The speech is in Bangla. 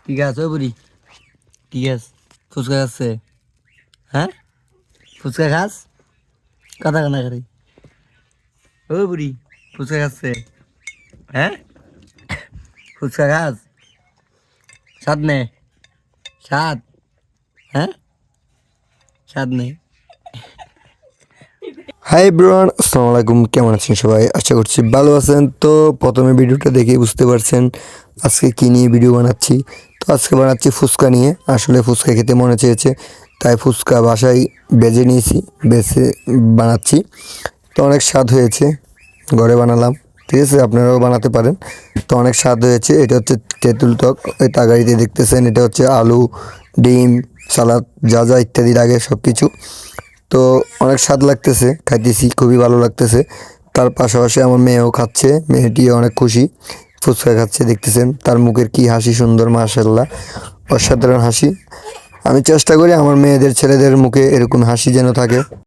ঠিক আছে ও বুড়ি, ঠিক আছে। ফুচকা খাচ্ছে? হ্যাঁ, ফুচকা খাস? কথা কানা করে। ও বুড়ি, ফুচকা খাচ্ছে? হ্যাঁ, ফুচকা খাস? স্বাদ নে, স্বাদ। হ্যাঁ, স্বাদ নে। হাই এভরিওয়ান, আসসালামু আলাইকুম। কেমন আছেন সবাই? আশা করছি ভালো আছেন। তো প্রথমে ভিডিওটা দেখে বুঝতে পারছেন আজকে কী নিয়ে ভিডিও বানাচ্ছি। তো আজকে বানাচ্ছি ফুচকা নিয়ে। আসলে ফুচকা খেতে মনে চেয়েছে, তাই ফুচকা বাসায় বেজে নিয়েছি, বেছে বানাচ্ছি। তো অনেক স্বাদ হয়েছে, ঘরে বানালাম। ঠিক আছে, আপনারাও বানাতে পারেন। তো অনেক স্বাদ হয়েছে। এটা হচ্ছে তেঁতুল টক, ওই তাগাড়িতে দেখতেছেন। এটা হচ্ছে আলু, ডিম, সালাদ, যা যা ইত্যাদি লাগে সব কিছু। তো অনেক স্বাদ লাগতেছে, খাইতেছি, খুবই ভালো লাগতেছে। তার পাশাপাশি আমার মেয়েও খাচ্ছে, মেয়েটিও অনেক খুশি, ফুচকা খাচ্ছে। দেখতেছেন তার মুখের কি হাসি সুন্দর, মাশাআল্লাহ, অসাধারণ হাসি। আমি চেষ্টা করি আমার মেয়েদের, ছেলেদের মুখে এরকম হাসি যেন থাকে।